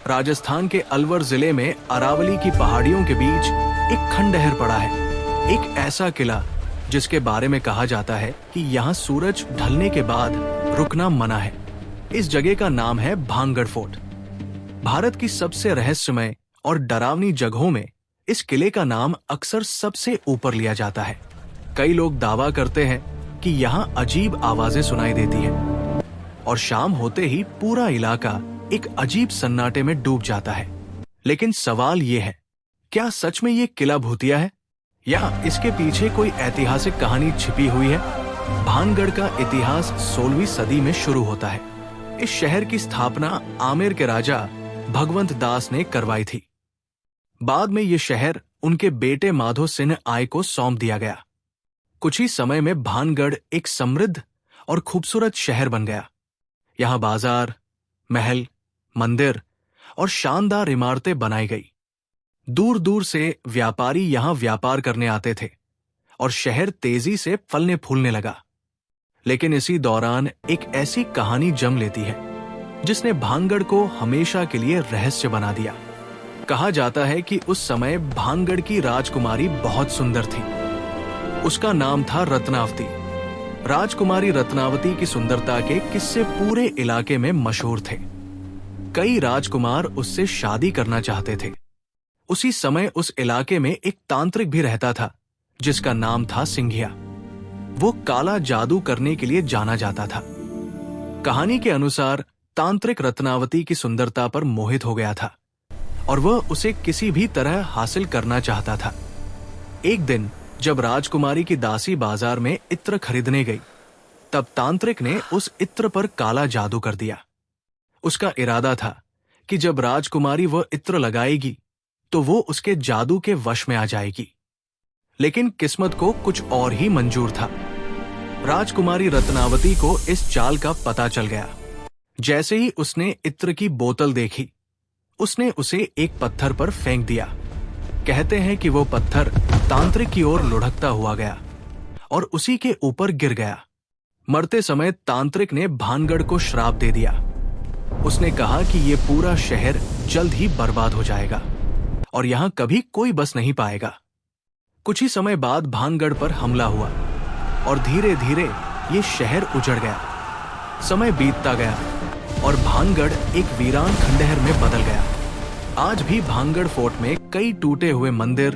राजस्थान के अलवर जिले में अरावली की पहाड़ियों के बीच एक खंडहर पड़ा है। एक ऐसा किला जिसके बारे में कहा जाता है कि यहाँ सूरज ढलने के बाद रुकना मना है। इस जगह का नाम है भानगढ़ फोर्ट। भारत की सबसे रहस्यमय और डरावनी जगहों में इस किले का नाम अक्सर सबसे ऊपर लिया जाता है। कई लोग दावा करते हैं कि यहाँ अजीब आवाजें सुनाई देती हैं और शाम होते ही पूरा इलाका एक अजीब सन्नाटे में डूब जाता है। लेकिन सवाल ये है, क्या सच में ये किला भूतिया है या इसके पीछे कोई ऐतिहासिक कहानी छिपी हुई है? भानगढ़ का इतिहास 16वीं सदी में शुरू होता है। इस शहर की स्थापना आमेर के राजा भगवंत दास ने करवाई थी। बाद में ये शहर उनके बेटे माधो सिंह आय को सौंप दिया गया। कुछ ही समय में भानगढ़ एक समृद्ध और खूबसूरत शहर बन गया। यहाँ बाजार, महल, मंदिर और शानदार इमारतें बनाई गई। दूर दूर से व्यापारी यहाँ व्यापार करने आते थे और शहर तेजी से फलने फूलने लगा। लेकिन इसी दौरान एक ऐसी कहानी जम लेती है जिसने भानगढ़ को हमेशा के लिए रहस्य बना दिया। कहा जाता है कि उस समय भानगढ़ की राजकुमारी बहुत सुंदर थी। उसका नाम था रत्नावती। राजकुमारी रत्नावती की सुंदरता के किस्से पूरे इलाके में मशहूर थे। कई राजकुमार उससे शादी करना चाहते थे। उसी समय उस इलाके में एक तांत्रिक भी रहता था जिसका नाम था सिंघिया। वो काला जादू करने के लिए जाना जाता था। कहानी के अनुसार तांत्रिक रत्नावती की सुंदरता पर मोहित हो गया था और वह उसे किसी भी तरह हासिल करना चाहता था। एक दिन जब राजकुमारी की दासी बाजार में इत्र खरीदने गई, तब तांत्रिक ने उस इत्र पर काला जादू कर दिया। उसका इरादा था कि जब राजकुमारी वह इत्र लगाएगी तो वो उसके जादू के वश में आ जाएगी। लेकिन किस्मत को कुछ और ही मंजूर था। राजकुमारी रत्नावती को इस चाल का पता चल गया। जैसे ही उसने इत्र की बोतल देखी, उसने उसे एक पत्थर पर फेंक दिया। कहते हैं कि वो पत्थर तांत्रिक की ओर लुढ़कता हुआ गया और उसी के ऊपर गिर गया। मरते समय तांत्रिक ने भानगढ़ को श्राप दे दिया। उसने कहा कि ये पूरा शहर जल्द ही बर्बाद हो जाएगा और यहाँ कभी कोई बस नहीं पाएगा। कुछ ही समय बाद भानगढ़ पर हमला हुआ और धीरे धीरे ये शहर उजड़ गया। समय बीतता गया और भानगढ़ एक वीरान खंडहर में बदल गया। आज भी भानगढ़ फोर्ट में कई टूटे हुए मंदिर,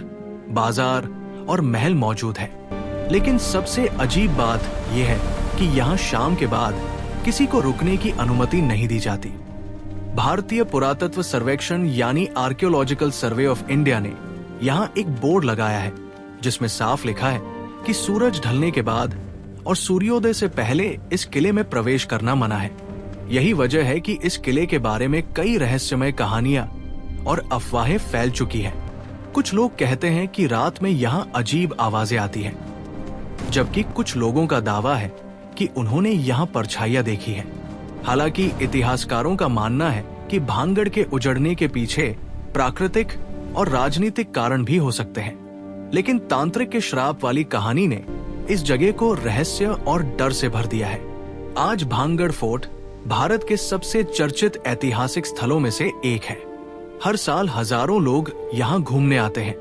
बाजार और महल मौजूद हैं। लेकिन सबसे अजीब बात यह है कि यहाँ शाम के बाद किसी को रुकने की अनुमति नहीं दी जाती। भारतीय पुरातत्व सर्वेक्षण यानी आर्कियोलॉजिकल सर्वे ऑफ इंडिया ने यहाँ एक बोर्ड लगाया है जिसमें साफ लिखा है कि सूरज ढलने के बाद और सूर्योदय से पहले इस किले में प्रवेश करना मना है। यही वजह है कि इस किले के बारे में कई रहस्यमय कहानियां और अफवाहें फैल चुकी हैं। कुछ लोग कहते हैं कि रात में यहाँ अजीब आवाजें आती हैं, जबकि कुछ लोगों का दावा है कि उन्होंने यहाँ परछाइयां देखी हैं। हालांकि इतिहासकारों का मानना है कि भानगढ़ के उजड़ने के पीछे प्राकृतिक और राजनीतिक कारण भी हो सकते हैं। लेकिन तांत्रिक के श्राप वाली कहानी ने इस जगह को रहस्य और डर से भर दिया है। आज भानगढ़ फोर्ट भारत के सबसे चर्चित ऐतिहासिक स्थलों में से एक है। हर साल हजारों लोग यहाँ घूमने आते हैं,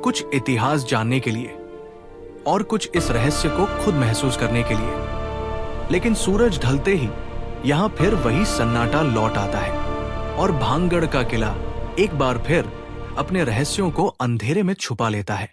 कुछ इतिहास जानने के लिए और कुछ इस रहस्य को खुद महसूस करने के लिए। लेकिन सूरज ढलते ही यहाँ फिर वही सन्नाटा लौट आता है और भानगढ़ का किला एक बार फिर अपने रहस्यों को अंधेरे में छुपा लेता है।